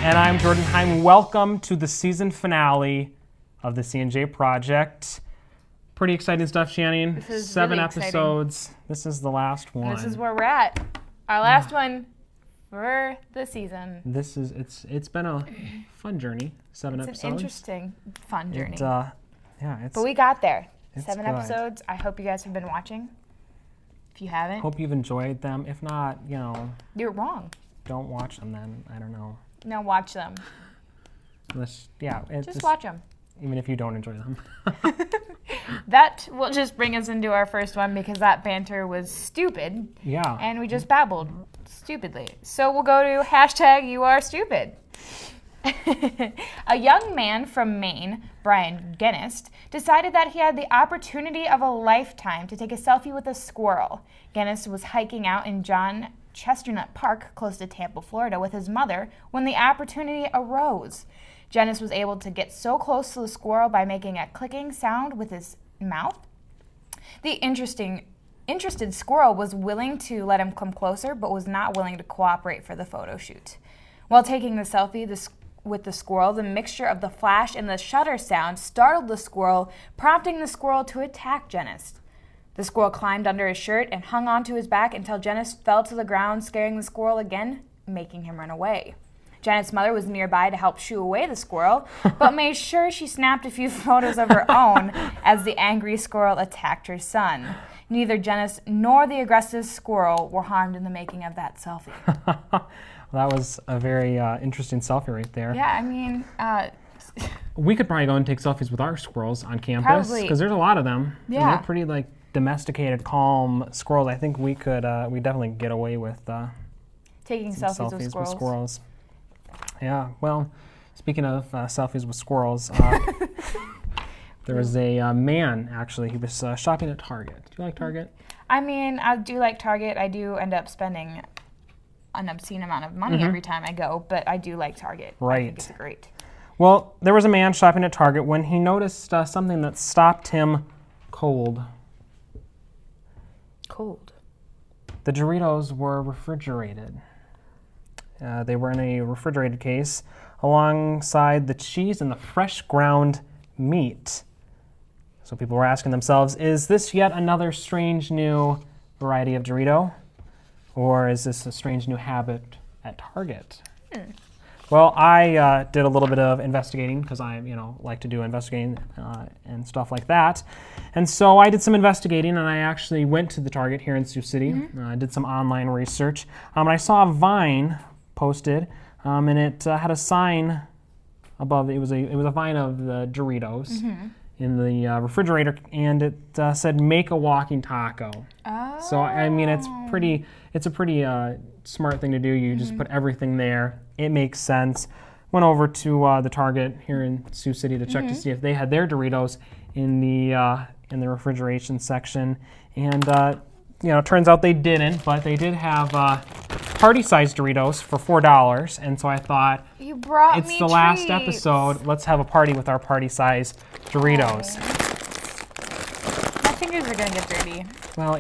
And I'm Jordan Heim. Welcome to the season finale of the C&J Project. Pretty exciting stuff, Shannon. This is 7 really episodes. exciting. This is the last one. This is where we're at. Our last one for the season. It's been a fun journey. 7 episodes. It's an interesting, fun journey. But we got there. 7 good. episodes. I hope you guys have been watching. If you haven't, hope you've enjoyed them. If not, you're wrong. Don't watch them then. I don't know. No, watch them. Just watch them. Even if you don't enjoy them. That will just bring us into our first one because that banter was stupid. Yeah. And we just babbled stupidly. So we'll go to #YouAreStupid. A young man from Maine, Brian Genest, decided that he had the opportunity of a lifetime to take a selfie with a squirrel. Genest was hiking out in John Chestnut Park, close to Tampa, Florida, with his mother when the opportunity arose. Genest was able to get so close to the squirrel by making a clicking sound with his mouth. The interested squirrel was willing to let him come closer, but was not willing to cooperate for the photo shoot. While taking the selfie with the squirrel, the mixture of the flash and the shutter sound startled the squirrel, prompting the squirrel to attack Genest. The squirrel climbed under his shirt and hung onto his back until Genest fell to the ground, scaring the squirrel again, making him run away. Genest's mother was nearby to help shoo away the squirrel, but made sure she snapped a few photos of her own as the angry squirrel attacked her son. Neither Genest nor the aggressive squirrel were harmed in the making of that selfie. Well, that was a very interesting selfie right there. Yeah, I mean... we could probably go and take selfies with our squirrels on campus. Because there's a lot of them. Yeah. And they're pretty, domesticated, calm squirrels. I think we could, we definitely get away with taking selfies with squirrels. Yeah, well, speaking of selfies with squirrels, there was a man, actually, he was shopping at Target. Do you like Target? I mean, I do like Target. I do end up spending an obscene amount of money every time I go, but I do like Target. Right. I think it's great. Well, there was a man shopping at Target when he noticed something that stopped him cold. Cold. The Doritos were refrigerated. They were in a refrigerated case alongside the cheese and the fresh ground meat. So people were asking themselves, is this yet another strange new variety of Dorito? Or is this a strange new habit at Target? Well, I did a little bit of investigating because I, like to do investigating and stuff like that. And so I did some investigating, and I actually went to the Target here in Sioux City. I did some online research. And I saw a Vine posted, and it had a sign above. It was a Vine of the Doritos in the refrigerator, and it said "Make a walking taco." Oh. So I mean, it's a pretty smart thing to do. You just put everything there. It makes sense. Went over to the Target here in Sioux City to check to see if they had their Doritos in the refrigeration section, and turns out they didn't, but they did have party-sized Doritos for $4, and so I thought, it's the last episode, let's have a party with our party-sized Doritos. My fingers are gonna get dirty. Well,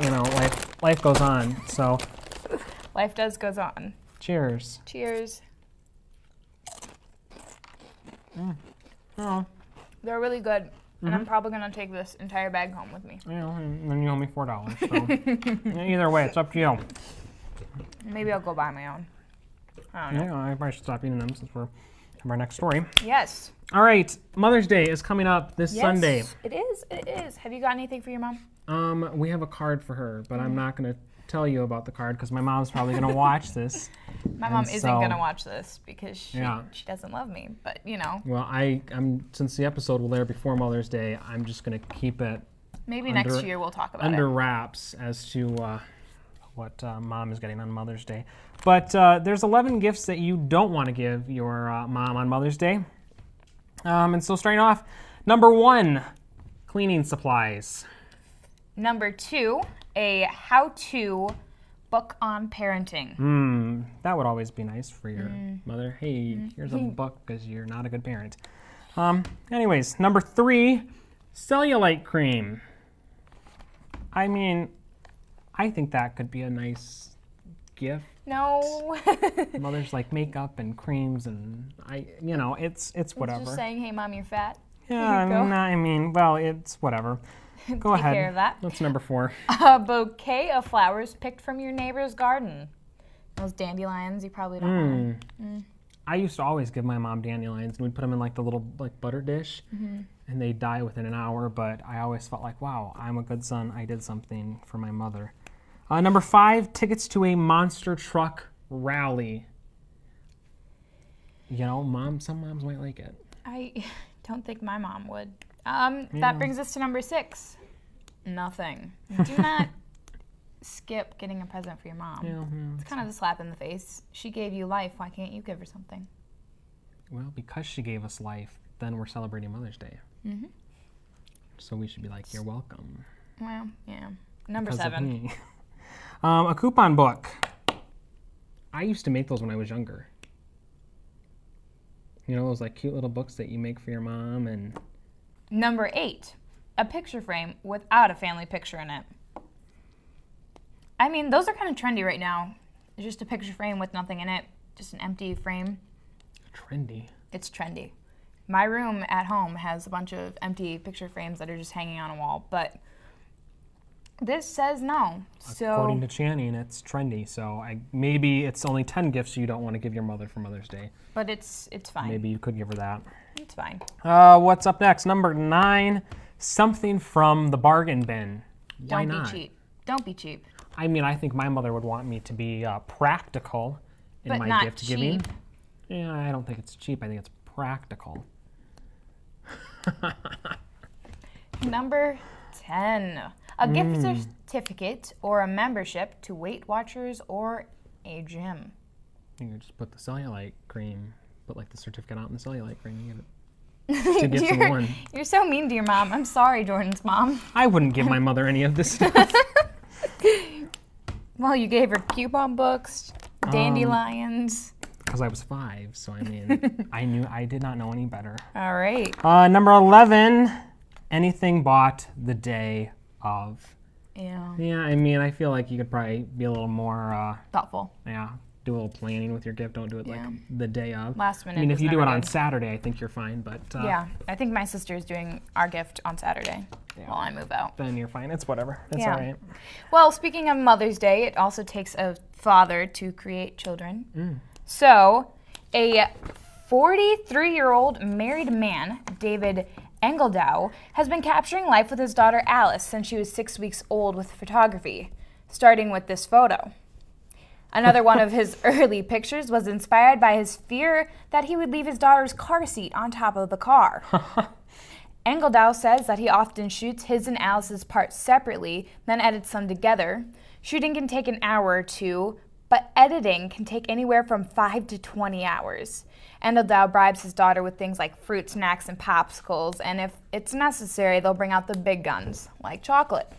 life goes on, so. Life goes on. Cheers. Cheers. Oh. They're really good. And I'm probably going to take this entire bag home with me. And then you owe me $4. So either way, it's up to you. Maybe I'll go buy my own. I don't know. Yeah, I probably should stop eating them since we're have our next story. Yes. All right, Mother's Day is coming up this Sunday. It is. It is. Have you got anything for your mom? We have a card for her, but I'm not going to tell you about the card because my mom's probably going to watch this. My mom isn't going to watch this because she doesn't love me, but Well, I'm since the episode will air before Mother's Day, I'm just going to keep it maybe next year we'll talk about it. Under wraps as to what Mom is getting on Mother's Day. But there's 11 gifts that you don't want to give your mom on Mother's Day. And so starting off, number 1, cleaning supplies. Number 2, a how-to book on parenting. That would always be nice for your mother. Hey, here's a book because you're not a good parent. Anyways, number 3, cellulite cream. I mean, I think that could be a nice gift No. Mothers like makeup and creams, and it's whatever. Just saying, hey, Mom, you're fat. Yeah, I mean, well, it's whatever. Go ahead. Take care of that. What's number 4? A bouquet of flowers picked from your neighbor's garden. Those dandelions, you probably don't want. I used to always give my mom dandelions, and we'd put them in like the little butter dish, and they'd die within an hour. But I always felt like, wow, I'm a good son. I did something for my mother. Number 5, tickets to a monster truck rally. Some moms might like it. I don't think my mom would. That brings us to number 6. Nothing. Do not skip getting a present for your mom. It's kind of a slap in the face. She gave you life. Why can't you give her something? Well, because she gave us life, then we're celebrating Mother's Day. So we should be like, you're welcome. Well, yeah. Number Because of 7. me. A coupon book. I used to make those when I was younger. Those like cute little books that you make for your mom. And Number 8. A picture frame without a family picture in it. I mean, those are kind of trendy right now. It's just a picture frame with nothing in it, just an empty frame. Trendy. It's trendy. My room at home has a bunch of empty picture frames that are just hanging on a wall, but this says no. So according to Channing, it's trendy. So maybe it's only 10 gifts you don't want to give your mother for Mother's Day. But it's fine. Maybe you could give her that. It's fine. What's up next? Number 9, something from the bargain bin. Why Don't not? be cheap. Don't be cheap. I mean, I think my mother would want me to be practical in But my not gift cheap. giving. Yeah, I don't think it's cheap. I think it's practical. Number 10. A gift certificate or a membership to Weight Watchers or a gym. You could just put the cellulite cream, put like the certificate out in the cellulite cream. You get it. 2 gifts in one. You're so mean to your mom. I'm sorry, Jordan's mom. I wouldn't give my mother any of this stuff. Well, you gave her coupon books, dandelions. Because I was 5, so I mean, I did not know any better. All right. Number 11, anything bought the day of. Yeah. Yeah, I mean, I feel like you could probably be a little more, Thoughtful. do a little planning with your gift. Don't do it like the day of. Last minute. I mean, if is you do it never on good. Saturday, I think you're fine, but Yeah, I think my sister's doing our gift on Saturday while I move out. then you're fine. It's whatever. It's Yeah. all right. Well, speaking of Mother's Day, it also takes a father to create children. So, a 43-year-old married man, David Engeldow, has been capturing life with his daughter Alice since she was 6 weeks old with photography, starting with this photo. Another one of his early pictures was inspired by his fear that he would leave his daughter's car seat on top of the car. Engeldow says that he often shoots his and Alice's parts separately, then edits them together. Shooting can take an hour or 2, but editing can take anywhere from 5 to 20 hours. Engeldow bribes his daughter with things like fruit snacks and popsicles, and if it's necessary, they'll bring out the big guns, like chocolate.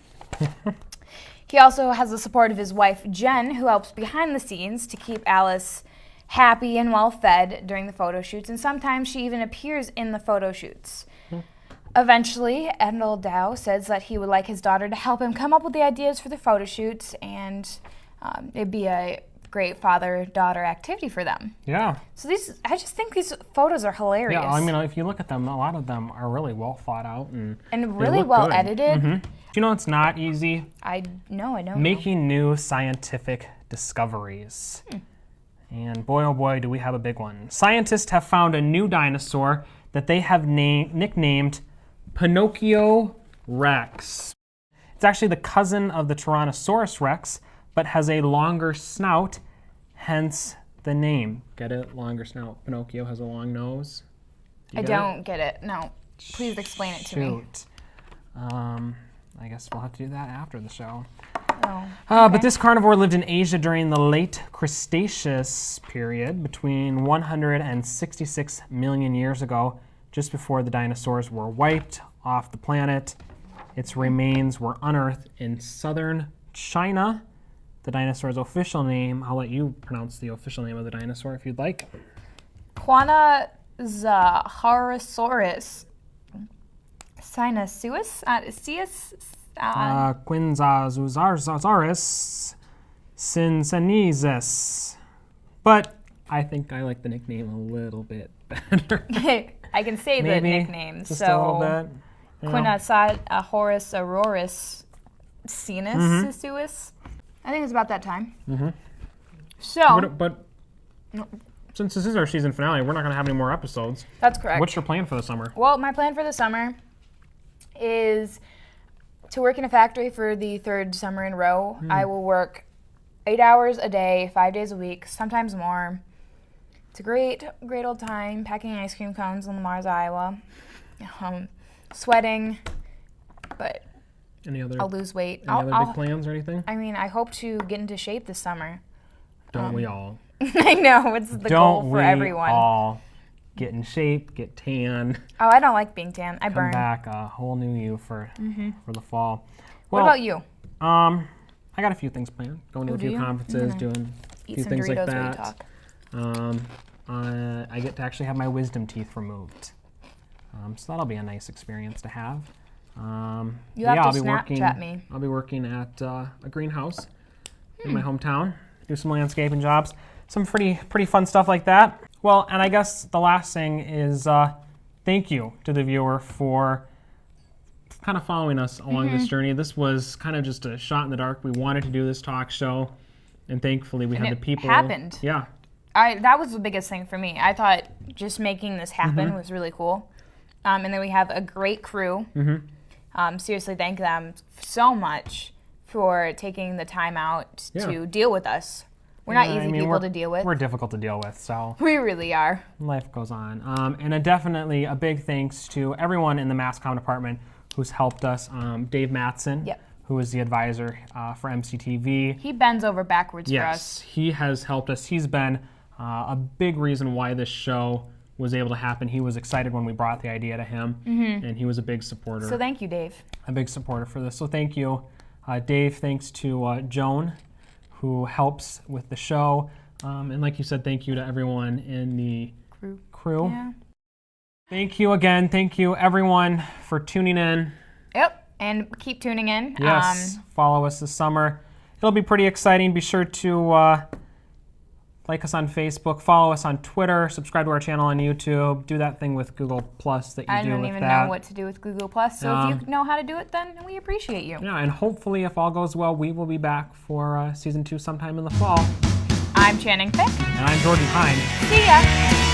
He also has the support of his wife, Jen, who helps behind the scenes to keep Alice happy and well-fed during the photo shoots, and sometimes she even appears in the photo shoots. Eventually, Engeldow says that he would like his daughter to help him come up with the ideas for the photo shoots, and it'd be a great father-daughter activity for them. Yeah. So I just think these photos are hilarious. Yeah, I mean, if you look at them, a lot of them are really well thought out and really well edited. Do you know it's not easy? I know. Making new scientific discoveries. And boy, oh boy, do we have a big one. Scientists have found a new dinosaur that they have nicknamed Pinocchio Rex. It's actually the cousin of the Tyrannosaurus Rex, but has a longer snout, hence the name. Get it? Longer snout. Pinocchio has a long nose. I don't get it. No. Please explain it to me. I guess we'll have to do that after the show. Oh, But this carnivore lived in Asia during the late Cretaceous period, between 100 and 66 million years ago, just before the dinosaurs were wiped off the planet. Its remains were unearthed in southern China. The dinosaur's official name, I'll let you pronounce the official name of the dinosaur if you'd like. Quinazaharosaurus Sinosuus? Quinazasaurus C&J. But I think I like the nickname a little bit better. I can say the nickname. Just so, a little bit. Quinasat Horace Auroris Sinus. I think it's about that time. So, but since this is our season finale, we're not going to have any more episodes. That's correct. What's your plan for the summer? Well, my plan for the summer is to work in a factory for the 3rd summer in a row. I will work 8 hours a day, 5 days a week, sometimes more. It's a great old time packing ice cream cones in Mars, Iowa. Sweating, but I'll lose weight. Any other big plans or anything? I mean, I hope to get into shape this summer. Don't we all? I know, it's the goal for everyone. Don't we all get in shape, get tan? Oh, I don't like being tan. I burn. Come back a whole new you for the fall. Well, what about you? I got a few things planned. Going to a few conferences, doing a few things like that. I get to actually have my wisdom teeth removed. So that'll be a nice experience to have. You have to Snapchat me. I'll be working at a greenhouse in my hometown. Do some landscaping jobs. Some pretty fun stuff like that. Well, and I guess the last thing is thank you to the viewer for kind of following us along this journey. This was kind of just a shot in the dark. We wanted to do this talk show, and thankfully we had the people. It happened. Yeah. That was the biggest thing for me. I thought just making this happen was really cool. And then we have a great crew. Seriously, thank them so much for taking the time out to deal with us. We're not easy people to deal with. We're difficult to deal with, so. We really are. Life goes on. And definitely a big thanks to everyone in the mass comm department who's helped us. Dave Mattson, who is the advisor for MCTV. He bends over backwards for us. Yes, he has helped us. He's been a big reason why this show was able to happen. He was excited when we brought the idea to him, and he was a big supporter. So thank you, Dave. A big supporter for this. So thank you, Dave. Thanks to Joan, who helps with the show. And like you said, thank you to everyone in the crew. Yeah. Thank you again. Thank you, everyone, for tuning in. Yep, and keep tuning in. Yes, follow us this summer. It'll be pretty exciting. Be sure to like us on Facebook, follow us on Twitter, subscribe to our channel on YouTube, do that thing with Google Plus that you do with that. I don't even know what to do with Google Plus, so if you know how to do it, then we appreciate you. Yeah, and hopefully, if all goes well, we will be back for Season 2 sometime in the fall. I'm Channing Fick. And I'm Jordan Hine. See ya!